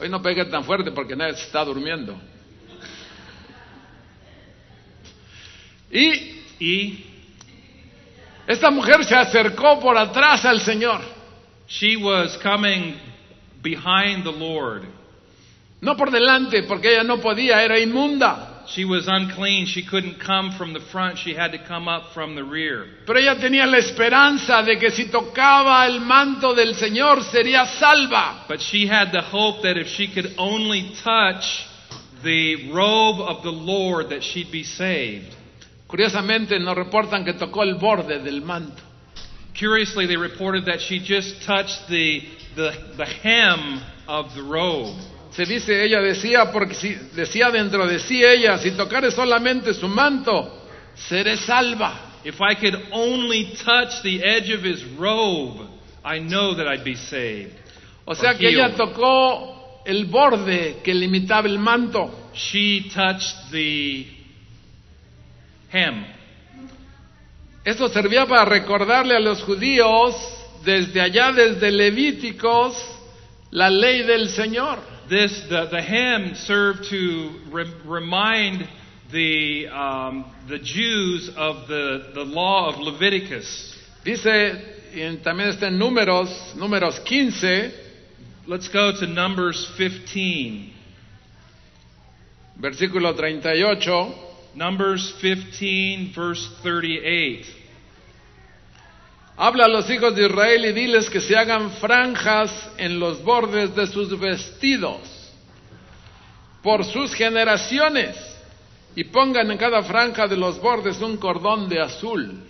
Hoy no pegué tan fuerte porque nadie se está durmiendo. Y esta mujer se acercó por atrás al Señor. She was coming behind the Lord. No por delante, porque ella no podía, era inmunda. She was unclean. She couldn't come from the front. She had to come up from the rear. Pero ella tenía la esperanza de que si tocaba el manto del Señor sería salva. But she had the hope that if she could only touch the robe of the Lord, that she'd be saved. Curiosamente nos reportan que tocó el borde del manto. Curiously, they reported that she just touched the hem of the robe. Se dice, ella decía, porque decía dentro de sí ella, si tocare solamente su manto, seré salva. If I could only touch the edge of his robe, I know that I'd be saved. O sea que ella tocó el borde que limitaba el manto. She touched the hem. Esto servía para recordarle a los judíos, desde allá, desde Levíticos, la ley del Señor. The hem served to remind the Jews of the law of Leviticus. Dice, y también está en Números 15. Let's go to Numbers 15. Versículo 38. Numbers 15, verse 38. Habla a los hijos de Israel y diles que se hagan franjas en los bordes de sus vestidos por sus generaciones y pongan en cada franja de los bordes un cordón de azul.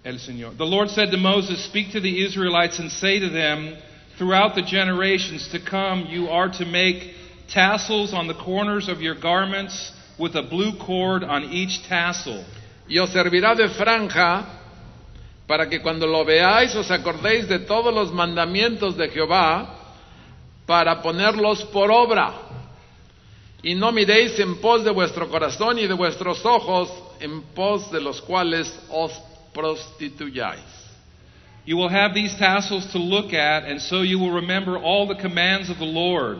The Lord said to Moses, "Speak to the Israelites and say to them, throughout the generations to come, you are to make tassels on the corners of your garments with a blue cord on each tassel. Y os servirá de franja para que cuando lo veáis os acordéis de todos los mandamientos de Jehová para ponerlos por obra. Y no miréis en pos de vuestro corazón y de vuestros ojos en pos de los cuales os prostituyáis." You will have these tassels to look at, and so you will remember all the commands of the Lord,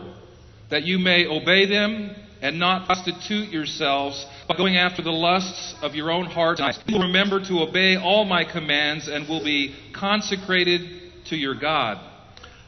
that you may obey them and not prostitute yourselves by going after the lusts of your own hearts. You will remember to obey all my commands and will be consecrated to your God.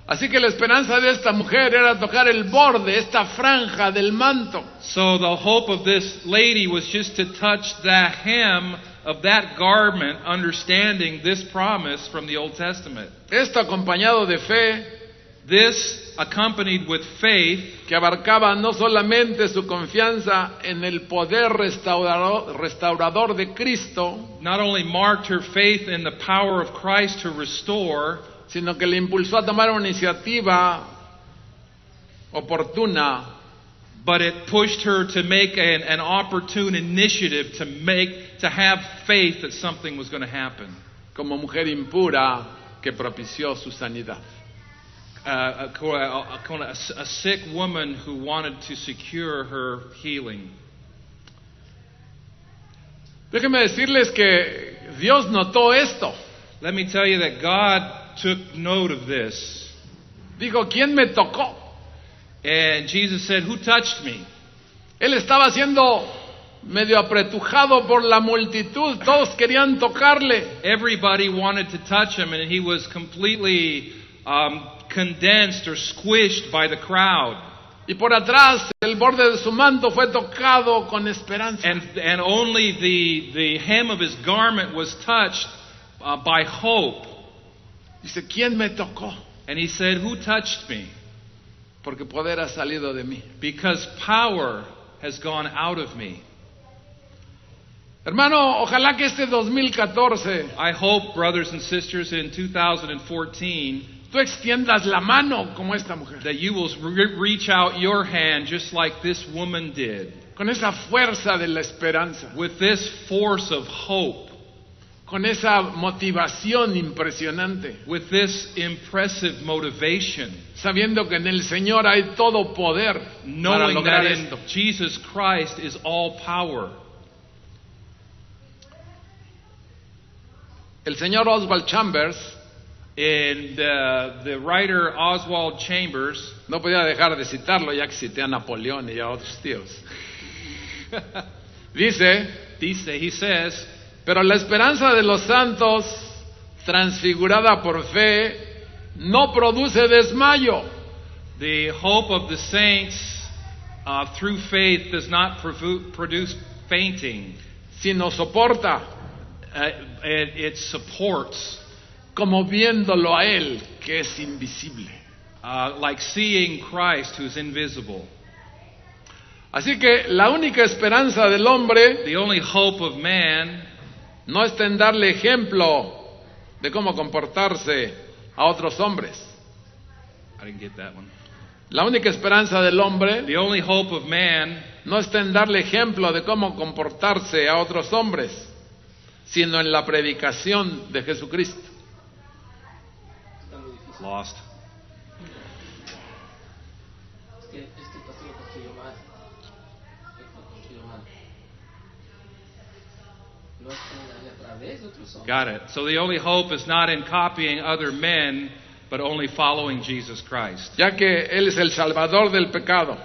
Así que la esperanza de esta mujer era tocar el borde, esta franja del manto. So the hope of this lady was just to touch the hem of that garment, understanding this promise from the Old Testament. Esto acompañado de fe, This accompanied with faith, que abarcaba no solamente su confianza en el poder restaurador de Cristo, not only marked her faith in the power of Christ to restore, sino que le impulsó a tomar una iniciativa oportuna, but it pushed her to make an opportune initiative to have faith that something was going to happen. como mujer impura que propició su sanidad. A sick woman who wanted to secure her healing. Déjenme decirles que Dios notó esto. Let me tell you that God took note of this. Dijo, ¿quién me tocó? And Jesus said, "Who touched me?" Él estaba siendo medio apretujado por la multitud. Todos querían tocarle. Everybody wanted to touch him, and he was completely condensed or squished by the crowd. Y por atrás, el borde de su manto fue tocado con esperanza. And only the hem of his garment was touched by hope. Dice, ¿quién me tocó? And he said, "Who touched me?" Porque poder ha salido de mí. Because power has gone out of me. Hermano, ojalá que este 2014 I hope, brothers and sisters, in 2014, tú extiendas la mano como esta mujer. that you will reach out your hand just like this woman did, Con esa fuerza de la esperanza. with this force of hope, Con esa motivación impresionante. with this impressive motivation, Sabiendo que en el Señor hay todo poder para knowing lograr that in esto. Jesus Christ is all power. El señor Oswald Chambers And the writer Oswald Chambers, no podía dejar de citarlo ya que cité a Napoleón y a otros tíos. Dice, he says, pero la esperanza de los santos, transfigurada por fe, no produce desmayo. the hope of the saints through faith does not produce fainting. Sino soporta, It supports, como viéndolo a Él, que es invisible. like seeing Christ who's invisible. Así que la única esperanza del hombre The only hope of man no está en darle ejemplo de cómo comportarse a otros hombres. I didn't get that one. La única esperanza del hombre The only hope of man no está en darle ejemplo de cómo comportarse a otros hombres, sino en la predicación de Jesucristo. lost. Este pastor lo construyó mal. Lo construyó mal. No es a través de otros hombres. Got it. So the only hope is not in copying other men, but only following Jesus Christ. Ya que Él es el Salvador del pecado.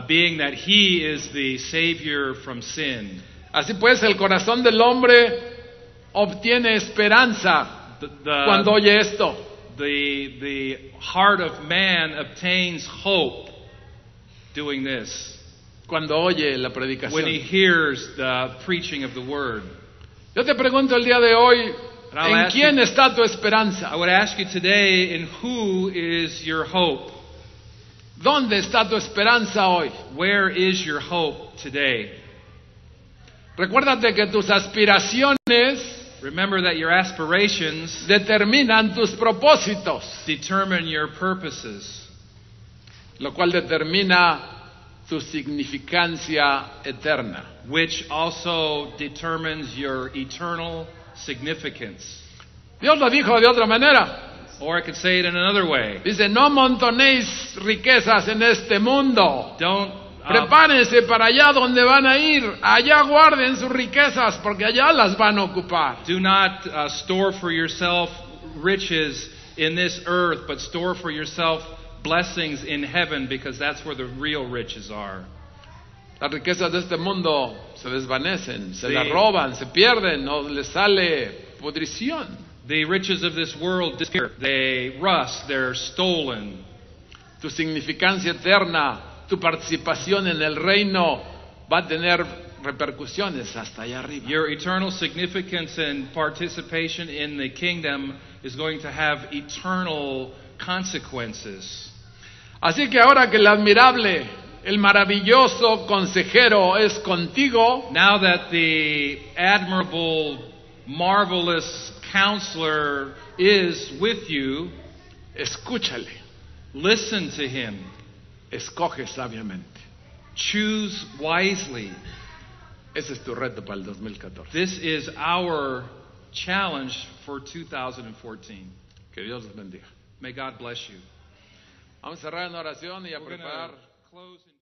Being that He is the Savior from sin. Así pues, el corazón del hombre obtiene esperanza cuando oye esto. The heart of man obtains hope doing this. Cuando oye la When he predicación. hears the preaching of the Word. Yo te pregunto el día de hoy, And I'll ¿en ask quién you- está tu esperanza? I would ask you today, in who is your hope? ¿Dónde está tu esperanza hoy? Where is your hope today? Recuérdate que tus aspiraciones Remember that your aspirations determinan tus propósitos, determine your purposes, lo cual determina tu significancia eterna. which also determines your eternal significance. Dios lo dijo de otra manera. Or I could say it in another way. Dice, no amontonéis riquezas en este mundo. Don't Prepárense para allá donde van a ir. Allá guarden sus riquezas porque allá las van a ocupar. do not store for yourself riches in this earth, but store for yourself blessings in heaven, because that's where the real riches are. Las riquezas de este mundo se desvanecen, se Sí. las roban, se pierden, no les sale pudrición. The riches of this world disappear. They rust, they're stolen. Tu significancia eterna, tu participación en el reino va a tener repercusiones hasta allá arriba. Your eternal significance and participation in the kingdom is going to have eternal consequences. Así que ahora que el admirable, el maravilloso consejero es contigo, Now that the admirable, marvelous counselor is with you, escúchale, listen to him. escoge sabiamente. Choose wisely. Ese es tu reto para el 2014. This is our challenge for 2014. Que Dios los bendiga. May God bless you. Vamos a cerrar en oración y a We're going preparar. to close in